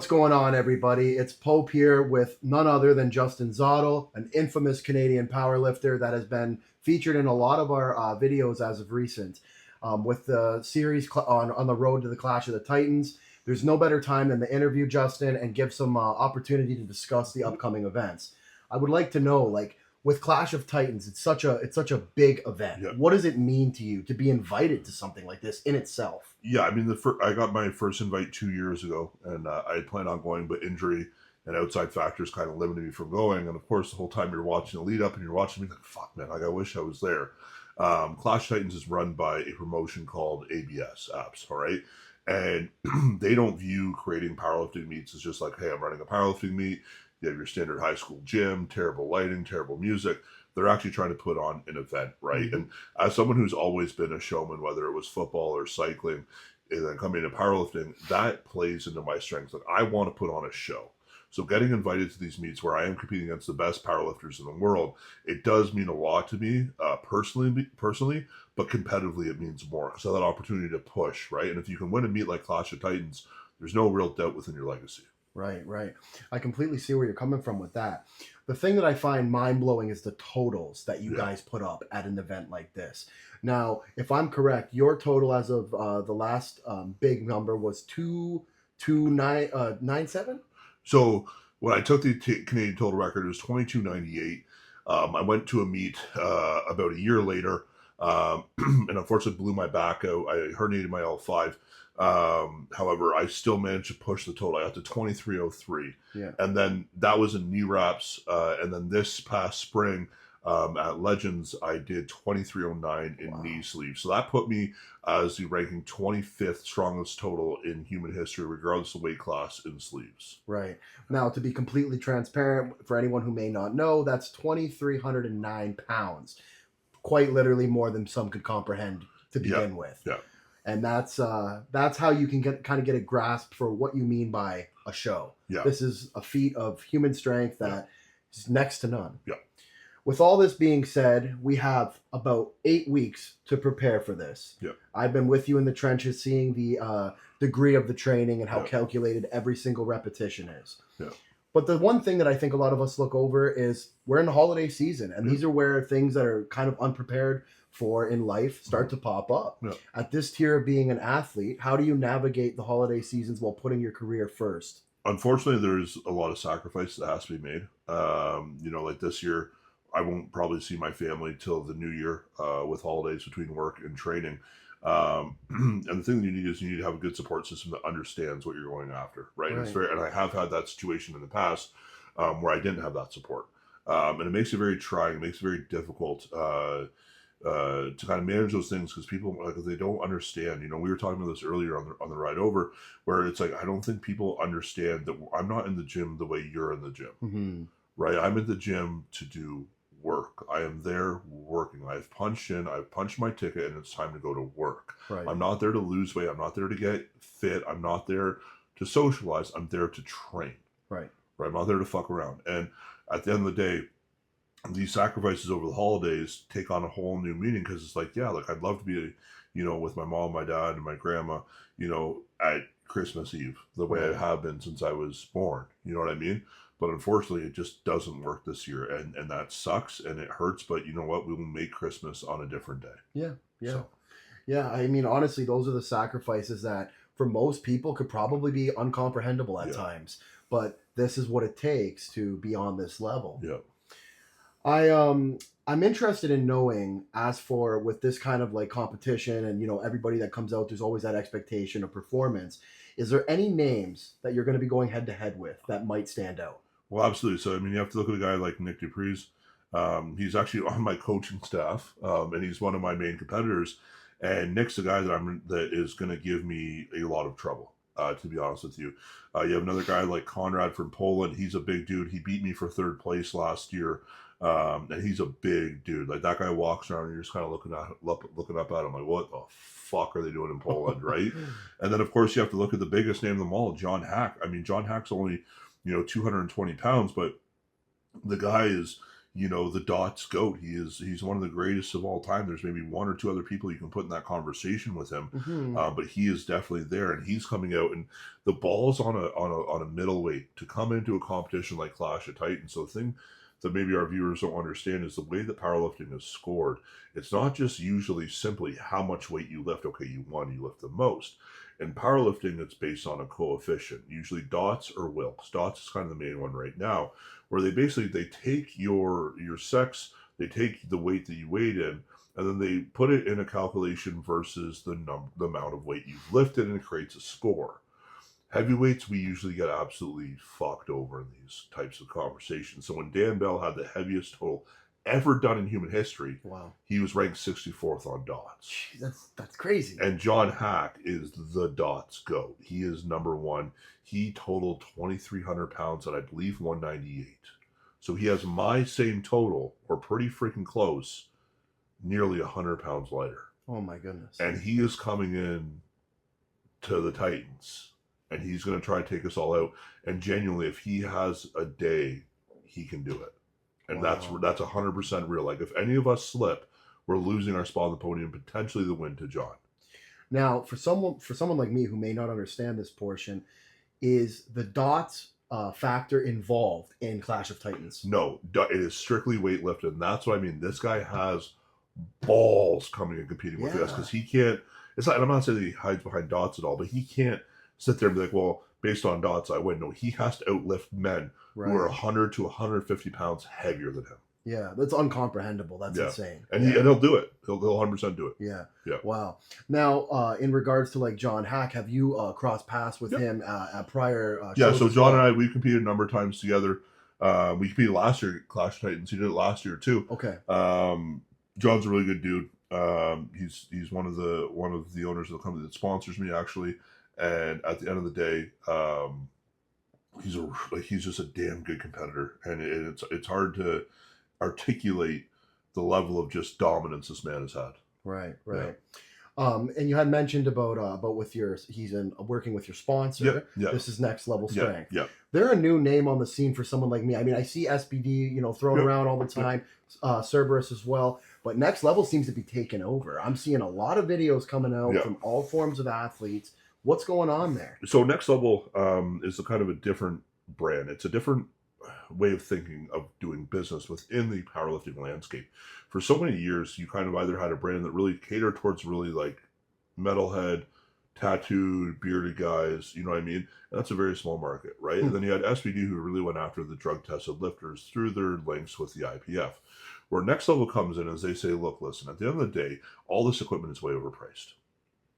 What's going on, everybody? It's Pope here with none other than Justin Zottel, an infamous Canadian powerlifter that has been featured in a lot of our videos as of recent. With the series on the road to the Clash of the Titans, there's no better time than to interview Justin and give some opportunity to discuss the upcoming events. I would like to know, like, with Clash of Titans, it's such a big event. Yeah. What does it mean to you to be invited to something like this in itself? Yeah, I mean, I got my first invite 2 years ago, and I had planned on going, but injury and outside factors kind of limited me from going. And of course, the whole time you're watching the lead up, and you're watching me like, "Fuck, man! Like, I wish I was there." Clash Titans is run by a promotion called ABS Apps, all right, and they don't view creating powerlifting meets as just like, "Hey, I'm running a powerlifting meet." You have your standard high school gym, terrible lighting, terrible music. They're actually trying to put on an event, right? Mm-hmm. And as someone who's always been a showman, whether it was football or cycling, and then coming to powerlifting, that plays into my strengths. Like, I want to put on a show. So getting invited to these meets where I am competing against the best powerlifters in the world, it does mean a lot to me personally, but competitively it means more. So that opportunity to push, right? And if you can win a meet like Clash of Titans, there's no real doubt within your legacy. Right, right. I completely see where you're coming from with that. The thing that I find mind-blowing is the totals that you guys put up at an event like this. Now, if I'm correct, your total as of the last big number was 22997. So when I took the Canadian total record, it was 2298. I went to a meet about a year later, and unfortunately blew my back out. I herniated my L5. However, I still managed to push the total. I got to 2303. Yeah. And then that was in knee wraps. And then this past spring at Legends, I did 2309 in knee sleeves. So that put me as the ranking 25th strongest total in human history, regardless of weight class in sleeves. Right. Now, to be completely transparent, for anyone who may not know, that's 2,309 pounds. Quite literally more than some could comprehend to begin with. Yeah. And that's how you can get a grasp for what you mean by a show. Yeah. This is a feat of human strength that is next to none. Yeah. With all this being said, we have about 8 weeks to prepare for this. Yeah. I've been with you in the trenches, seeing the degree of the training and how calculated every single repetition is. Yeah. But the one thing that I think a lot of us look over is we're in the holiday season, and these are where things that are kind of unprepared for in life start to pop up. Yeah. At this tier of being an athlete, how do you navigate the holiday seasons while putting your career first? Unfortunately, there's a lot of sacrifice that has to be made. Like this year, I won't probably see my family till the new year with holidays between work and training. And the thing that you need to have a good support system that understands what you're going after, right? Right. And I have had that situation in the past where I didn't have that support. And it makes it very trying, it makes it very difficult to kind of manage those things because people, like, they don't understand. We were talking about this earlier on the ride over, where it's like, I don't think people understand that I'm not in the gym the way you're in the gym. Mm-hmm. Right? I'm in the gym to do work. I am there working. I've punched my ticket, and it's time to go to work. Right. I'm not there to lose weight. I'm not there to get fit. I'm not there to socialize. I'm there to train. Right. I'm not there to fuck around. And at the end of the day, these sacrifices over the holidays take on a whole new meaning, because it's like, I'd love to be, with my mom, my dad, and my grandma, at Christmas Eve, the way I have been since I was born. You know what I mean? But unfortunately, it just doesn't work this year, and that sucks, and it hurts. But you know what? We will make Christmas on a different day. Yeah. So. Yeah. I mean, honestly, those are the sacrifices that for most people could probably be uncomprehendable at times. But this is what it takes to be on this level. Yeah. I'm interested in knowing, as for with this kind of like competition and everybody that comes out, there's always that expectation of performance. Is there any names that you're going to be going head to head with that might stand out? Well, absolutely. So you have to look at a guy like Nick Dupree's. He's actually on my coaching staff, and he's one of my main competitors. And Nick's the guy that is going to give me a lot of trouble. To be honest with you, you have another guy like Conrad from Poland. He's a big dude. He beat me for third place last year. And he's a big dude. Like, that guy walks around and you're just kind of looking up at him like, what the fuck are they doing in Poland, right? And then, of course, you have to look at the biggest name of them all, John Hack. I mean, John Hack's only, 220 pounds, but the guy is, the Dots GOAT. He's one of the greatest of all time. There's maybe one or two other people you can put in that conversation with him, but he is definitely there, and he's coming out, and the ball's on a middleweight to come into a competition like Clash of Titans. So the thing that maybe our viewers don't understand is the way that powerlifting is scored. It's not just usually simply how much weight you lift. Okay, you lift the most. In powerlifting, it's based on a coefficient, usually Dots or Wilks. Dots is kind of the main one right now, where they take your sex, they take the weight that you weighed in, and then they put it in a calculation versus the amount of weight you've lifted, and it creates a score. Heavyweights, we usually get absolutely fucked over in these types of conversations. So when Dan Bell had the heaviest total ever done in human history, wow, he was ranked 64th on Dots. Jeez, that's crazy. And John Hack is the Dots GOAT. He is number one. He totaled 2,300 pounds at, I believe, 198. So he has my same total, or pretty freaking close, nearly 100 pounds lighter. Oh my goodness. And he is coming in to the Titans. And he's going to try to take us all out. And genuinely, if he has a day, he can do it. And wow, that's 100% real. Like, if any of us slip, we're losing our spot on the podium, potentially the win to John. Now, for someone like me who may not understand this portion, is the Dots factor involved in Clash of Titans? No, it is strictly weightlifting. And that's what I mean. This guy has balls coming and competing with us, because he can't. It's like, and I'm not saying that he hides behind Dots at all, but he can't sit there and be like, well, based on Dots, I win. No, he has to outlift men who are 100 to 150 pounds heavier than him. Yeah, that's incomprehensible. That's insane. And he'll do it. He'll 100% do it. Yeah. Yeah. Wow. Now, in regards to like John Hack, have you crossed paths with him at prior shows? So John and I, we competed a number of times together. We competed last year at Clash of Titans. He did it last year too. Okay. John's a really good dude. He's one of the owners of the company that sponsors me, actually. And at the end of the day, he's just a damn good competitor, and it's hard to articulate the level of just dominance this man has had. Right. And you had mentioned about he's working with your sponsor. Yeah. This is Next Level Strength. Yeah. They're a new name on the scene for someone like me. I mean, I see SBD, thrown around all the time, Cerberus as well, but Next Level seems to be taking over. I'm seeing a lot of videos coming out from all forms of athletes. What's going on there? So Next Level is a kind of a different brand. It's a different way of thinking of doing business within the powerlifting landscape. For so many years, you kind of either had a brand that really catered towards really like metalhead, tattooed, bearded guys, you know what I mean? And that's a very small market, right? And then you had SBD, who really went after the drug-tested lifters through their links with the IPF. Where Next Level comes in is they say, look, listen, at the end of the day, all this equipment is way overpriced.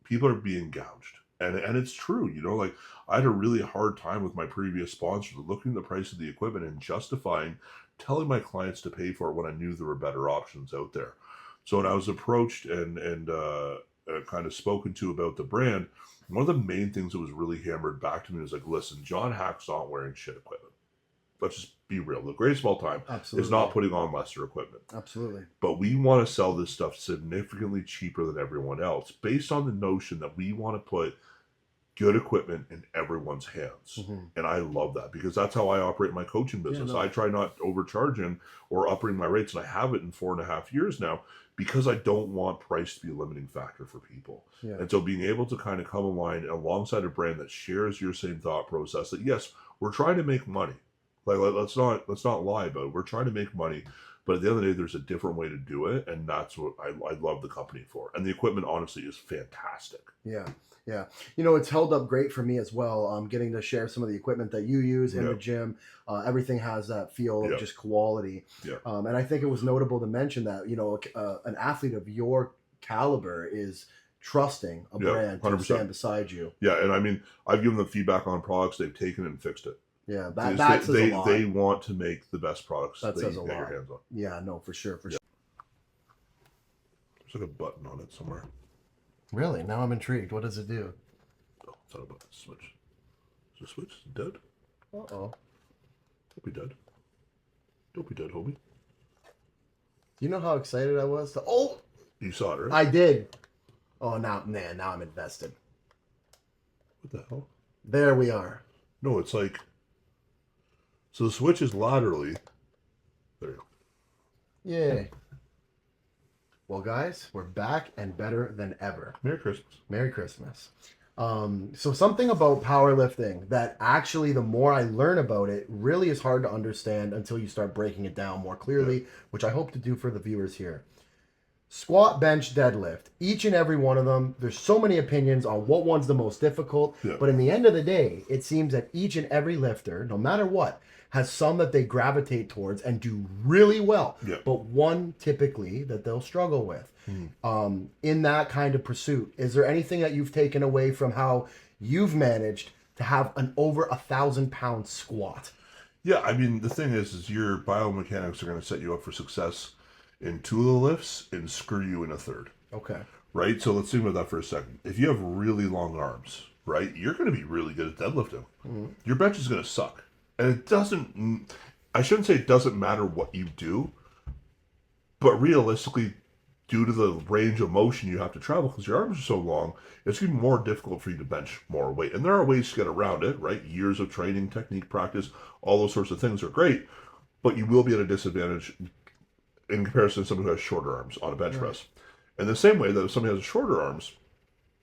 People are being gouged. And it's true, like I had a really hard time with my previous sponsor looking at the price of the equipment and justifying telling my clients to pay for it when I knew there were better options out there. So when I was approached and kind of spoken to about the brand, one of the main things that was really hammered back to me was like, listen, John Hack's not wearing shit equipment. Let's just be real. The greatest of all time is not putting on lesser equipment. Absolutely. But we want to sell this stuff significantly cheaper than everyone else, based on the notion that we want to put good equipment in everyone's hands. And I love that, because that's how I operate my coaching business. I try not overcharging or upping my rates, and I have it in 4.5 years now, because I don't want price to be a limiting factor for people. And so being able to kind of come alongside a brand that shares your same thought process, that yes, we're trying to make money. Like, let's not lie about it. We're trying to make money, but at the end of the day, there's a different way to do it, and that's what I love the company for. And the equipment, honestly, is fantastic. Yeah. It's held up great for me as well. Getting to share some of the equipment that you use in the gym. Everything has that feel of just quality. And I think it was notable to mention that, an athlete of your caliber is trusting a brand 100%. To stand beside you. Yeah, and I mean, I've given them feedback on products, they've taken it and fixed it. Yeah, that says a lot. They want to make the best products that says a lot. Your hands on. Yeah, no, for sure. There's like a button on it somewhere. Really? Now I'm intrigued. What does it do? Oh, it's not a button. Switch. Is the switch dead? Uh-oh. Don't be dead. Don't be dead, homie. Do you know how excited I was to... Oh! You saw it, right? I did. Oh, now I'm invested. What the hell? There we are. No, it's like... So the switch is laterally... There you go. Yay. Well, guys, we're back and better than ever. Merry Christmas. Merry Christmas. So something about powerlifting that actually, the more I learn about it, really is hard to understand until you start breaking it down more clearly, which I hope to do for the viewers here. Squat, bench, deadlift. Each and every one of them, there's so many opinions on what one's the most difficult. Yeah. But in the end of the day, it seems that each and every lifter, no matter what, has some that they gravitate towards and do really well. Yeah. But one typically that they'll struggle with. In that kind of pursuit, is there anything that you've taken away from how you've managed to have an over 1,000-pound squat? Yeah, I mean, the thing is your biomechanics are going to set you up for success in 2 of the lifts and screw you in a 3rd. Okay. Right? So let's think about that for a second. If you have really long arms, right, you're going to be really good at deadlifting. Your bench is going to suck. And it doesn't, I shouldn't say it doesn't matter what you do, but realistically, due to the range of motion you have to travel because your arms are so long, it's going to be more difficult for you to bench more weight. And there are ways to get around it, right? Years of training, technique, practice, all those sorts of things are great, but you will be at a disadvantage in comparison to someone who has shorter arms on a bench press. In the same way that if somebody has shorter arms,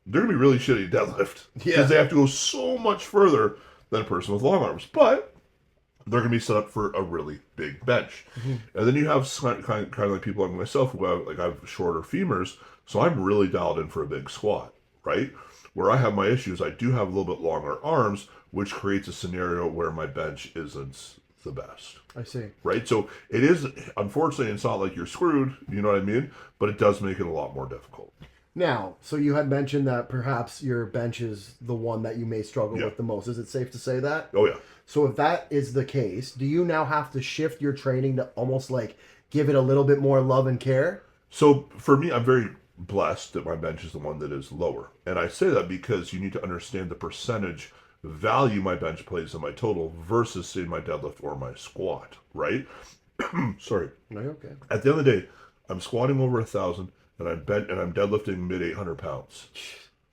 they're going to be really shitty at deadlift because they have to go so much further than a person with long arms. But they're going to be set up for a really big bench. And then you have kind of like people like myself who have, I have shorter femurs, so I'm really dialed in for a big squat, right? Where I have my issues, I do have a little bit longer arms, which creates a scenario where my bench isn't the best. I see. Right? So it is, unfortunately, it's not like you're screwed, you know what I mean? But it does make it a lot more difficult. Now, so you had mentioned that perhaps your bench is the one that you may struggle with the most. Is it safe to say that? Oh, yeah. So if that is the case, do you now have to shift your training to almost like give it a little bit more love and care? So for me, I'm very blessed that my bench is the one that is lower. And I say that because you need to understand the percentage value my bench plays in my total versus, say, my deadlift or my squat, right? Sorry. No, you're okay. At the end of the day, I'm squatting over 1,000 and I'm deadlifting mid 800 pounds,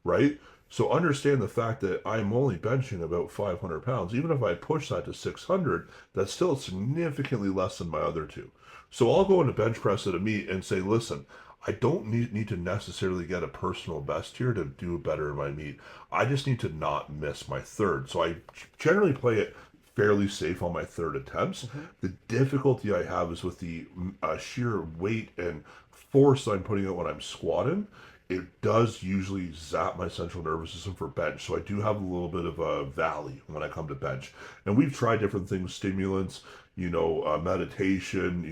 right? So understand the fact that I'm only benching about 500 pounds. Even if I push that to 600, that's still significantly less than my other two. So I'll go into bench press at a meet and say, listen, I don't need to necessarily get a personal best here to do better in my meet. I just need to not miss my 3rd. So I generally play it fairly safe on my 3rd attempts. The difficulty I have is with the sheer weight and force I'm putting out when I'm squatting. It does usually zap my central nervous system for bench. So I do have a little bit of a valley when I come to bench. And we've tried different things, stimulants, meditation,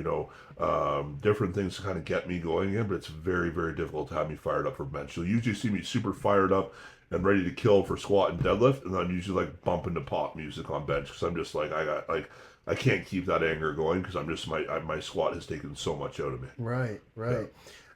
different things to kind of get me going again, but it's very, very difficult to have me fired up for bench. You'll usually see me super fired up and ready to kill for squat and deadlift, and then I'm usually like bumping to pop music on bench because I'm just like, I can't keep that anger going because I'm just, my squat has taken so much out of me. Right. Yeah.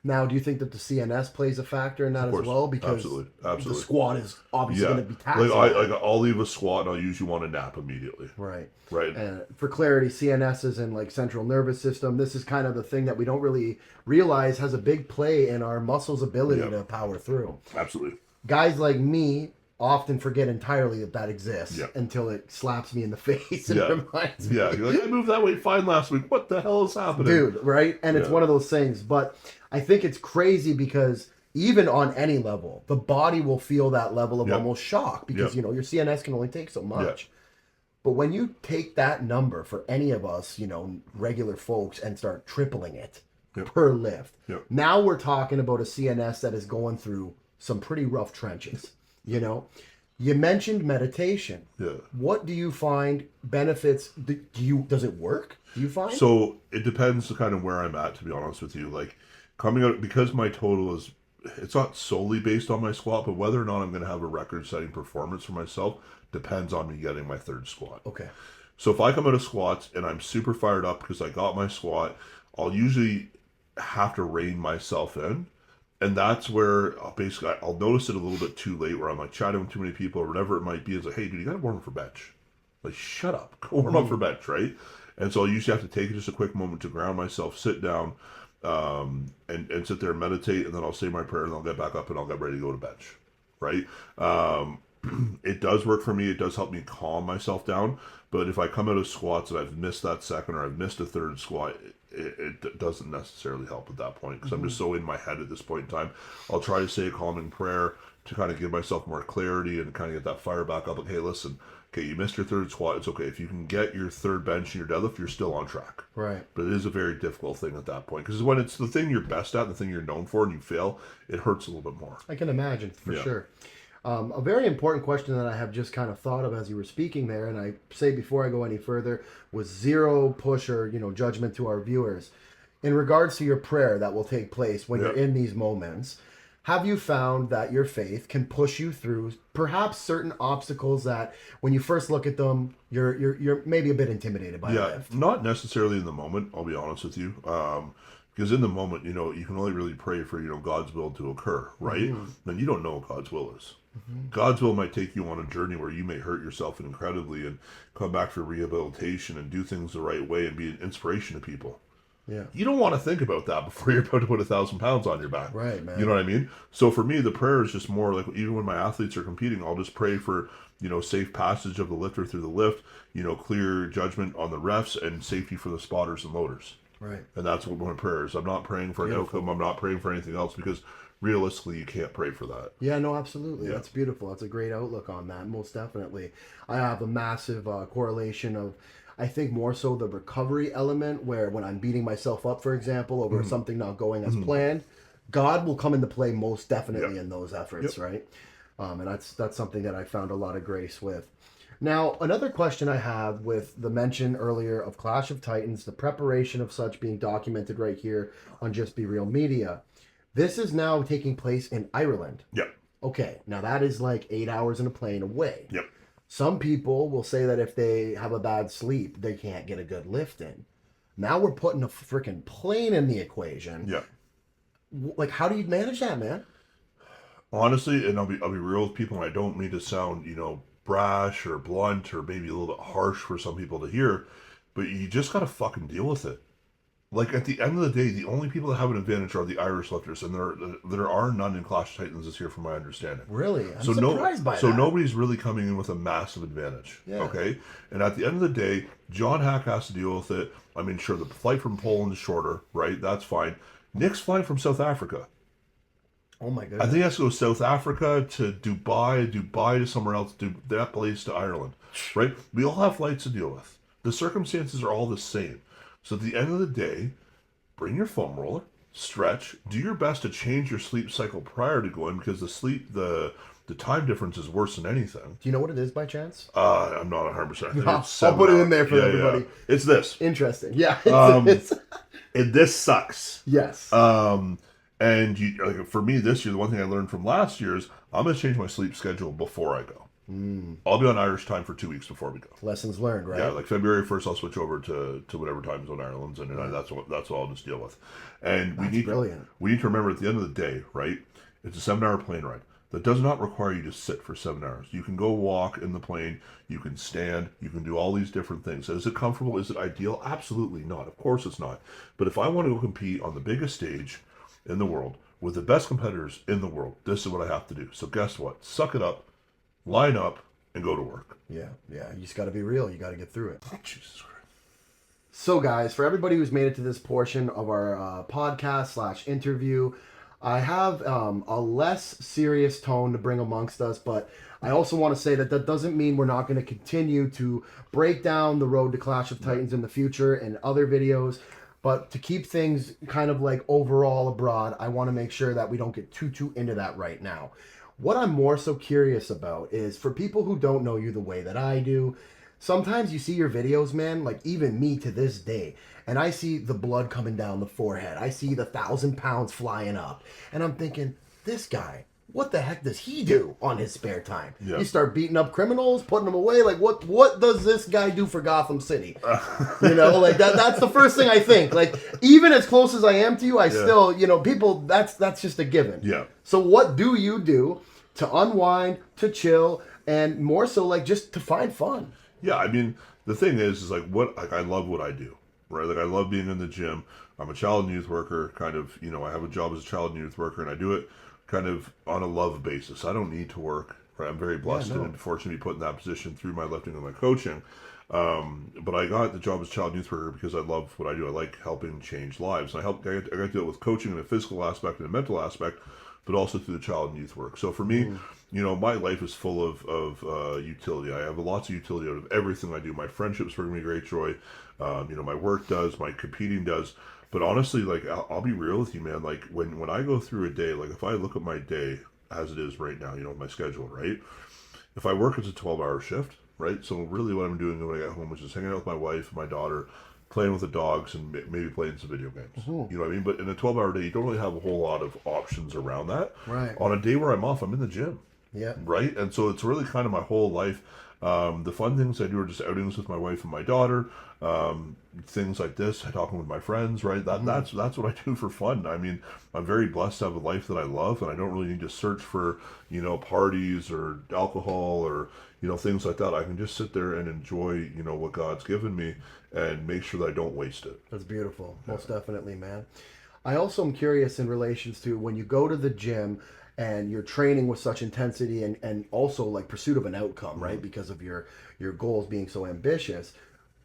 Now, do you think that the CNS plays a factor in that as well? Because absolutely. the squat is obviously going to be taxing. I'll leave a squat and I'll usually want to nap immediately. Right. And for clarity, CNS is in like central nervous system. This is kind of the thing that we don't really realize has a big play in our muscles' ability to power through. Absolutely. Guys like me often forget entirely that exists until it slaps me in the face and reminds me. Yeah, you're like, I moved that way fine last week. What the hell is happening? Dude, right? And it's one of those things. But I think it's crazy because even on any level, the body will feel that level of almost shock because, your CNS can only take so much. Yeah. But when you take that number for any of us, regular folks and start tripling it per lift, now we're talking about a CNS that is going through some pretty rough trenches. You mentioned meditation. Yeah. What do you find benefits? Does it work? Do you find? So it depends kind of where I'm at, to be honest with you. Like coming out, because my total is, it's not solely based on my squat, but whether or not I'm going to have a record-setting performance for myself depends on me getting my 3rd squat. Okay. So if I come out of squats and I'm super fired up because I got my squat, I'll usually have to rein myself in. And that's where I'll notice it a little bit too late where I'm like chatting with too many people or whatever it might be. It's like, hey, dude, you got to warm up for bench. Like, shut up. Go warm up for bench, right? And so I usually have to take just a quick moment to ground myself, sit down, and sit there and meditate. And then I'll say my prayer and I'll get back up and I'll get ready to go to bench, right? It does work for me. It does help me calm myself down. But if I come out of squats and I've missed that 2nd or I've missed a 3rd squat, it doesn't necessarily help at that point because I'm just so in my head at this point in time. I'll try to say a calming prayer to kind of give myself more clarity and kind of get that fire back up. Like, hey, listen, okay, you missed your third squat. It's okay. If you can get your third bench and your deadlift, you're still on track. Right. But it is a very difficult thing at that point because when it's the thing you're best at, the thing you're known for, and you fail, it hurts a little bit more. I can imagine for sure. A very important question that I have just kind of thought of as you were speaking there, and I say before I go any further, was zero push or judgment to our viewers. In regards to your prayer that will take place when you're in these moments, have you found that your faith can push you through perhaps certain obstacles that when you first look at them, you're maybe a bit intimidated by? Yeah, not necessarily in the moment, I'll be honest with you. Because in the moment, you can only really pray for, God's will to occur, right? Then you don't know what God's will is. God's will might take you on a journey where you may hurt yourself incredibly and come back for rehabilitation and do things the right way and be an inspiration to people. Yeah. You don't want to think about that before you're about to put 1,000 pounds on your back. Right, man. You know what I mean? So for me, the prayer is just more like, even when my athletes are competing, I'll just pray for, safe passage of the lifter through the lift, clear judgment on the refs and safety for the spotters and loaders. Right. And that's what my prayer is. I'm not praying for an outcome. I'm not praying for anything else because realistically, you can't pray for that. Yeah, no, absolutely. Yeah. That's beautiful. That's a great outlook on that, most definitely. I have a massive correlation of, I think, more so the recovery element, where when I'm beating myself up, for example, over something not going as planned, God will come into play most definitely in those efforts, right? And that's something that I found a lot of grace with. Now, another question I have with the mention earlier of Clash of Titans, the preparation of such being documented right here on Just Be Real Media. This is now taking place in Ireland. Yep. Okay, now that is like 8 hours in a plane away. Yep. Some people will say that if they have a bad sleep, they can't get a good lift in. Now we're putting a freaking plane in the equation. Yeah. Like, how do you manage that, man? Honestly, and I'll be real with people, and I don't mean to sound, brash or blunt or maybe a little bit harsh for some people to hear, but you just gotta fucking deal with it. Like, at the end of the day, the only people that have an advantage are the Irish lifters, and there are none in Clash of Titans this year, from my understanding. Really? I'm surprised by that. So nobody's really coming in with a massive advantage. Yeah. Okay? And at the end of the day, John Hack has to deal with it. I mean, sure, the flight from Poland is shorter, right? That's fine. Nick's flying from South Africa. Oh my goodness. I think he has to go South Africa to Dubai to somewhere else, that place to Ireland, right? We all have flights to deal with. The circumstances are all the same. So at the end of the day, bring your foam roller, stretch, do your best to change your sleep cycle prior to going, because the time difference is worse than anything. Do you know what it is by chance? I'm not 100%. I'll put it in there for everybody. Yeah. It's this. Interesting. Yeah. And this sucks. Yes. And for me this year, the one thing I learned from last year is I'm going to change my sleep schedule before I go. I'll be on Irish time for 2 weeks before we go. Lessons learned, right? Yeah, like February 1st, I'll switch over to whatever time zone Ireland's in, and that's what I'll just deal with. And we need to remember at the end of the day, right? It's a 7-hour plane ride. That does not require you to sit for 7 hours. You can go walk in the plane. You can stand. You can do all these different things. Is it comfortable? Is it ideal? Absolutely not. Of course it's not. But if I want to go compete on the biggest stage in the world with the best competitors in the world, this is what I have to do. So guess what? Suck it up, line up, and go to work. Yeah. You just got to be real. You got to get through it. Jesus Christ. So, guys, for everybody who's made it to this portion of our podcast/interview, I have a less serious tone to bring amongst us, but I also want to say that doesn't mean we're not going to continue to break down the road to Clash of Titans in the future and other videos. But to keep things kind of like overall abroad, I want to make sure that we don't get too into that right now. What I'm more so curious about is, for people who don't know you the way that I do, sometimes you see your videos, man, like even me to this day, and I see the blood coming down the forehead. I see the 1,000 pounds flying up. And I'm thinking, this guy, what the heck does he do on his spare time? Yeah. You start beating up criminals, putting them away. Like, what does this guy do for Gotham City? Like that's the first thing I think. Like, even as close as I am to you, I still, people, that's just a given. Yeah. So what do you do to unwind, to chill, and more so like just to find fun? Yeah, I mean, the thing is I love what I do, right? Like, I love being in the gym. I'm a child and youth worker, kind of, I have a job as a child and youth worker, and I do it kind of on a love basis. I don't need to work, right? I'm very blessed and fortunate to be put in that position through my lifting and my coaching. But I got the job as child and youth worker because I love what I do. I like helping change lives. And I got to do it with coaching in a physical aspect and a mental aspect, but also through the child and youth work. So for me, my life is full of utility. I have lots of utility out of everything I do. My friendships bring me great joy. My work does, my competing does. But honestly, like, I'll be real with you, man. Like, when I go through a day, like, if I look at my day as it is right now, my schedule, right? If I work, it's a 12-hour shift, right? So really what I'm doing when I get home is just hanging out with my wife and my daughter, playing with the dogs, and maybe playing some video games. You know what I mean? But in a 12-hour day, you don't really have a whole lot of options around that. Right. On a day where I'm off, I'm in the gym. Yeah. Right? And so it's really kind of my whole life. The fun things I do are just outings with my wife and my daughter. Things like this, talking with my friends, right? That's what I do for fun. I mean, I'm very blessed to have a life that I love, and I don't really need to search for, parties or alcohol or, things like that. I can just sit there and enjoy, what God's given me and make sure that I don't waste it. That's beautiful. Most definitely, man. I also am curious in relations to when you go to the gym and you're training with such intensity and also like pursuit of an outcome, right? Because of your goals being so ambitious.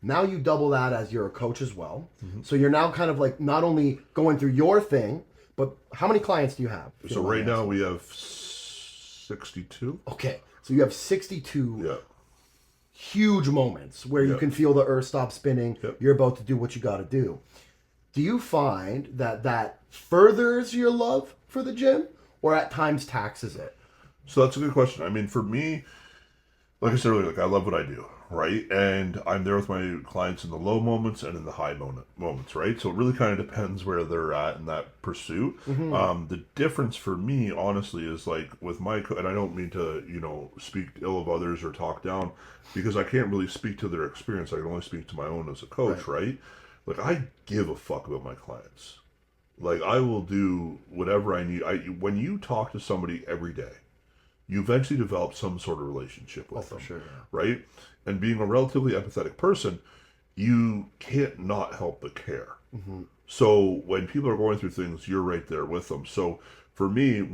Now you double that as you're a coach as well. So you're now kind of like not only going through your thing, but how many clients do you have? So right now we have 62. Okay. So you have 62 Yeah. huge moments where you can feel the earth stop spinning. Yep. You're about to do what you got to do. Do you find that furthers your love for the gym or at times taxes it? So that's a good question. I mean, for me, like I said earlier, like I love what I do, right? And I'm there with my clients in the low moments and in the high moments, right? So it really kind of depends where they're at in that pursuit. The difference for me, honestly, is like with and I don't mean to, speak ill of others or talk down, because I can't really speak to their experience. I can only speak to my own as a coach, right? Like, I give a fuck about my clients. Like, I will do whatever I need. When you talk to somebody every day, you eventually develop some sort of relationship with them, sure, right? And being a relatively empathetic person, you can't not help but care. So when people are going through things, you're right there with them. So for me,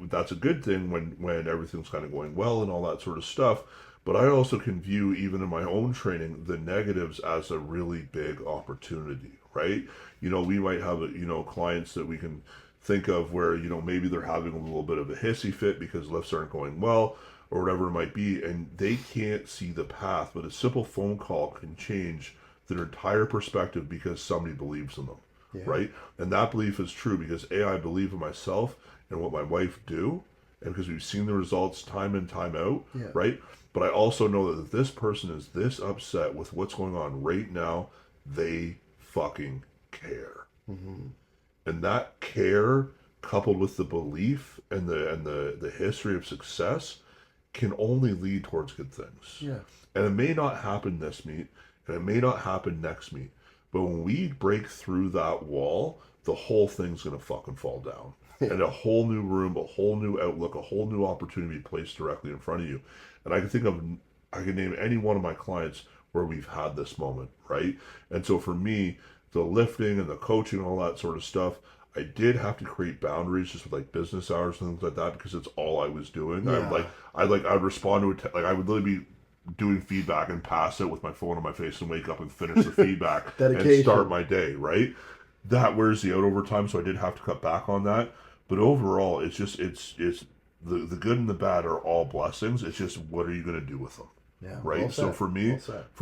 that's a good thing when everything's kind of going well and all that sort of stuff. But I also can view, even in my own training, the negatives as a really big opportunity, right? We might have, clients that we can think of where, maybe they're having a little bit of a hissy fit because lifts aren't going well or whatever it might be, and they can't see the path, but a simple phone call can change their entire perspective because somebody believes in them, right? And that belief is true because I believe in myself and what my wife do, and because we've seen the results time in, time out, right? But I also know that if this person is this upset with what's going on right now, they fucking care. And that care, coupled with the belief and the history of success, can only lead towards good things. And it may not happen this meet, and it may not happen next meet, but when we break through that wall, the whole thing's gonna fucking fall down. And a whole new room, a whole new outlook, a whole new opportunity placed directly in front of you. And I can name any one of my clients where we've had this moment, right? And so for me, the lifting and the coaching and all that sort of stuff, I did have to create boundaries just with like business hours and things like that because it's all I was doing. I'd respond to it, like I would literally be doing feedback and pass it with my phone on my face and wake up and finish the feedback and start my day, right? That wears you out over time, so I did have to cut back on that. But overall, it's the good and the bad are all blessings. It's just, what are you going to do with them? Right. Well, so for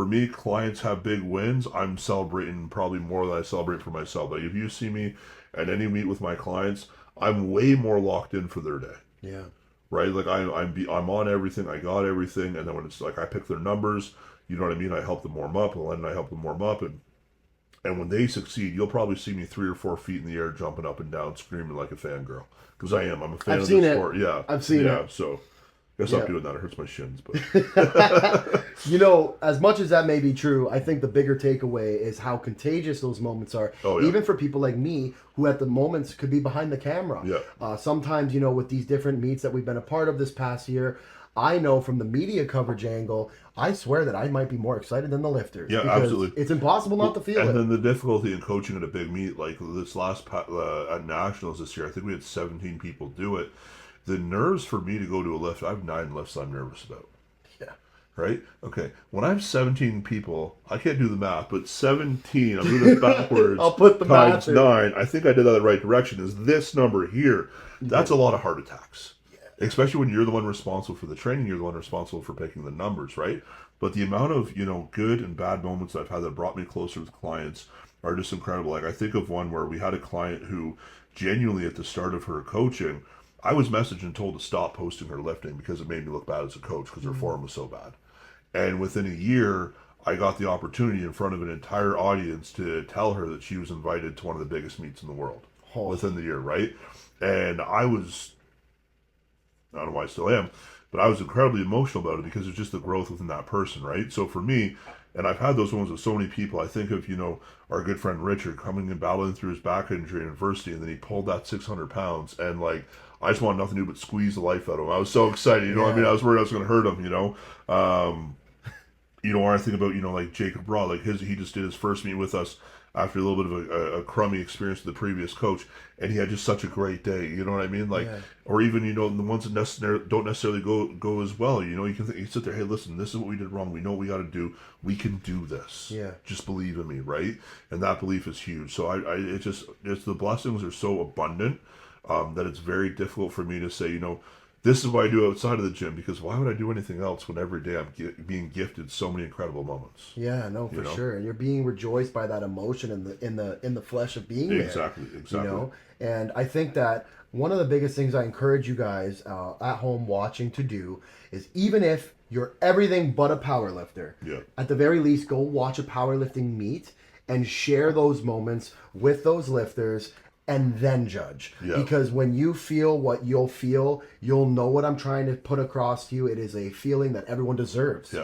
me, clients have big wins. I'm celebrating probably more than I celebrate for myself. Like if you see me at any meet with my clients, I'm way more locked in for their day. Right. Like I'm on everything. I got everything. And then when it's like I pick their numbers, you know what I mean? I help them warm up, and then I help them warm up, and when they succeed, you'll probably see me 3 or 4 feet in the air, jumping up and down, screaming like a fangirl. Because I am. I'm a fan of the sport. Yeah, I've seen it. Yeah, so I gotta stop doing that. It hurts my shins. But as much as that may be true, I think the bigger takeaway is how contagious those moments are. Even for people like me, who at the moments could be behind the camera. Sometimes, with these different meets that we've been a part of this past year, I know from the media coverage angle, I swear that I might be more excited than the lifters. Yeah, absolutely. It's impossible not to feel it. And then the difficulty in coaching at a big meet, like this last at Nationals this year, I think we had 17 people do it. The nerves for me to go to a lift, I have 9 lifts I'm nervous about. right? Okay. When I have 17 people, I can't do the math, but 17, I'm doing this backwards, I'll put the math times in. 9, I think I did that in the right direction, is this number here. That's a lot of heart attacks. Especially when you're the one responsible for the training, you're the one responsible for picking the numbers, right? But the amount of, good and bad moments I've had that brought me closer with clients are just incredible. Like I think of one where we had a client who genuinely at the start of her coaching, I was messaged and told to stop posting her lifting because it made me look bad as a coach because her form was so bad. And within a year, I got the opportunity in front of an entire audience to tell her that she was invited to one of the biggest meets in the world within the year, right? And I don't know why I still am, but I was incredibly emotional about it because it's just the growth within that person, right? So for me, and I've had those ones with so many people. I think of, our good friend Richard coming and battling through his back injury in adversity, and then he pulled that 600 pounds, and I just wanted nothing to do but squeeze the life out of him. I was so excited, you know what I mean? I was worried I was going to hurt him, or I think about, like Jacob Raw, he just did his first meet with us after a little bit of a crummy experience with the previous coach, and he had just such a great day, you know what I mean? Or even, the ones that don't necessarily go as well, you sit there, hey, listen, this is what we did wrong, we know what we got to do, we can do this. Just believe in me, right? And that belief is huge. So it's the blessings are so abundant that it's very difficult for me to say, this is what I do outside of the gym, because why would I do anything else when every day I'm being gifted so many incredible moments? Yeah, no, for sure. And you're being rejoiced by that emotion in the flesh of being there. Exactly. And I think that one of the biggest things I encourage you guys at home watching to do is, even if you're everything but a powerlifter, at the very least, go watch a powerlifting meet and share those moments with those lifters, and then judge. Because when you feel what you'll feel, you'll know what I'm trying to put across to you. It is a feeling that everyone deserves.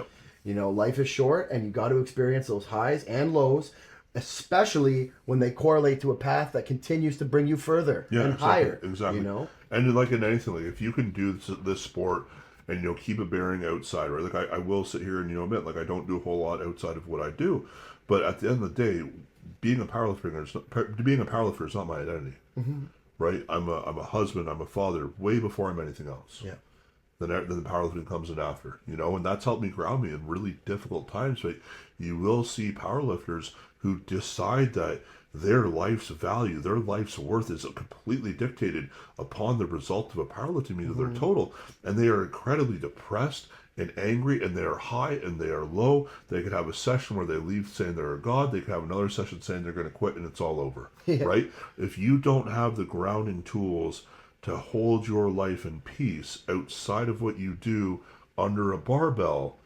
Life is short, and you got to experience those highs and lows, especially when they correlate to a path that continues to bring you further and higher. Exactly. And like in anything, like if you can do this sport and keep it bearing outside, right? Like I will sit here and admit, like I don't do a whole lot outside of what I do, but at the end of the day, being a powerlifter is not my identity, right? I'm a husband, I'm a father, way before I'm anything else. Then the powerlifting comes in after, and that's helped me ground me in really difficult times. But you will see powerlifters who decide that their life's value, their life's worth is completely dictated upon the result of a powerlifting meet of their total, and they are incredibly depressed and angry, and they are high and they are low. They could have a session where they leave saying they're a god. They could have another session saying they're going to quit and it's all over, right? If you don't have the grounding tools to hold your life in peace outside of what you do under a barbell,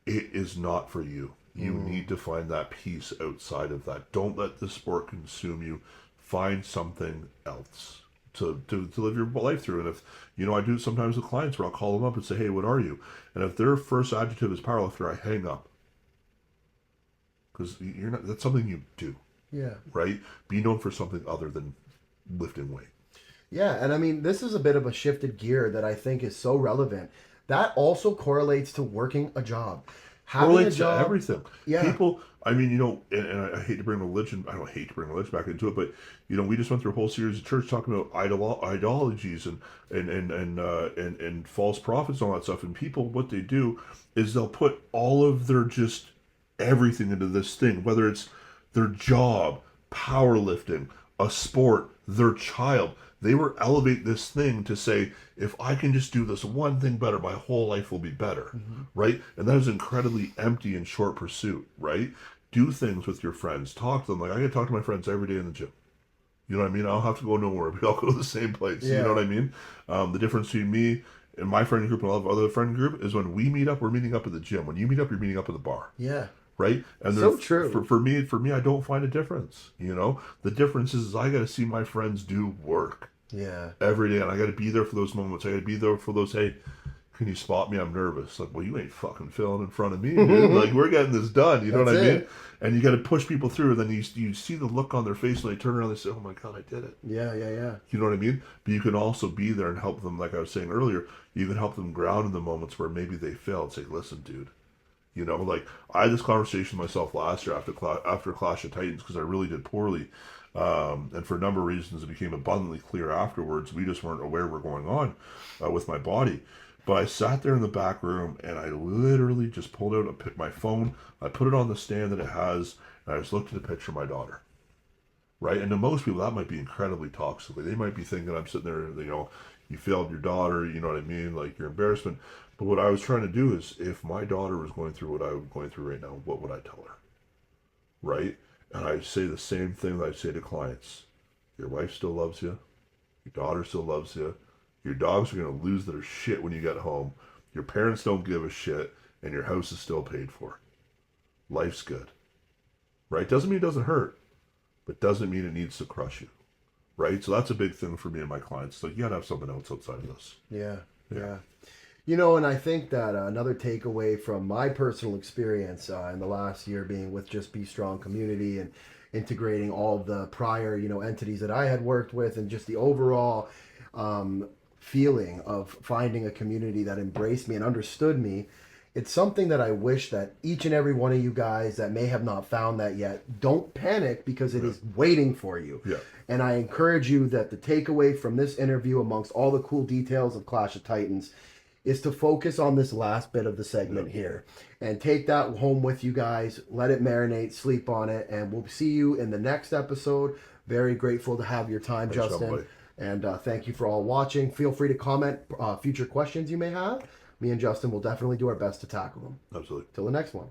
it is not for you. You need to find that peace outside of that. Don't let the sport consume you. Find something else to live your life through. And if, I do sometimes with clients where I'll call them up and say, hey, what are you? And if their first adjective is powerlifter, I hang up. Because that's something you do. Right? Be known for something other than lifting weight. Yeah, and I mean, this is a bit of a shifted gear that I think is so relevant. That also correlates to working a job. Correlates to everything. People, I mean, and I hate to bring religion, I don't hate to bring religion back into it, but, we just went through a whole series of church talking about ideologies and false prophets and all that stuff. And people, what they do is they'll put all of their just everything into this thing, whether it's their job, powerlifting, a sport, their child. They will elevate this thing to say, if I can just do this one thing better, my whole life will be better, right? And that is incredibly empty and short pursuit, right? Do things with your friends. Talk to them. Like I get to talk to my friends every day in the gym. You know what I mean? I don't have to go nowhere. We all go to the same place. You know what I mean? The difference between me and my friend group and a lot of other friend group is when we meet up, we're meeting up at the gym. When you meet up, you're meeting up at the bar. Right? And so true. For me, I don't find a difference. The difference is I got to see my friends do work. Every day, and I got to be there for those moments. I got to be there for those, hey, can you spot me? I'm nervous. Like, well, you ain't fucking filling in front of me, dude. Like, we're getting this done. You know what I mean? And you got to push people through. And then you see the look on their face, and they turn around and they say, oh my God, I did it. Yeah. You know what I mean? But you can also be there and help them, like I was saying earlier, you can help them ground in the moments where maybe they fail and say, listen, dude. Like I had this conversation with myself last year after Clash of Titans because I really did poorly. And for a number of reasons, it became abundantly clear afterwards. We just weren't aware what were going on with my body. But I sat there in the back room and I literally just pulled out my phone. I put it on the stand that it has, and I just looked at the picture of my daughter. Right? And to most people, that might be incredibly toxic. Like, they might be thinking I'm sitting there, you failed your daughter, you know what I mean? Like, your embarrassment. But what I was trying to do is, if my daughter was going through what I'm going through right now, what would I tell her? Right? And I say the same thing that I say to clients. Your wife still loves you. Your daughter still loves you. Your dogs are going to lose their shit when you get home. Your parents don't give a shit. And your house is still paid for. Life's good. Right? Doesn't mean it doesn't hurt. But doesn't mean it needs to crush you. Right? So that's a big thing for me and my clients. Like, you got to have something else outside of this. Yeah. And I think that another takeaway from my personal experience in the last year being with Just Be Strong community and integrating all of the prior, entities that I had worked with, and just the overall feeling of finding a community that embraced me and understood me. It's something that I wish that each and every one of you guys that may have not found that yet, don't panic, because it is waiting for you. Yeah. And I encourage you that the takeaway from this interview, amongst all the cool details of Clash of Titans, is to focus on this last bit of the segment here and take that home with you guys. Let it marinate, sleep on it, and we'll see you in the next episode. Very grateful to have your time, Thanks, Justin. everybody. And thank you for all watching. Feel free to comment future questions you may have. Me and Justin will definitely do our best to tackle them. Absolutely. Till the next one.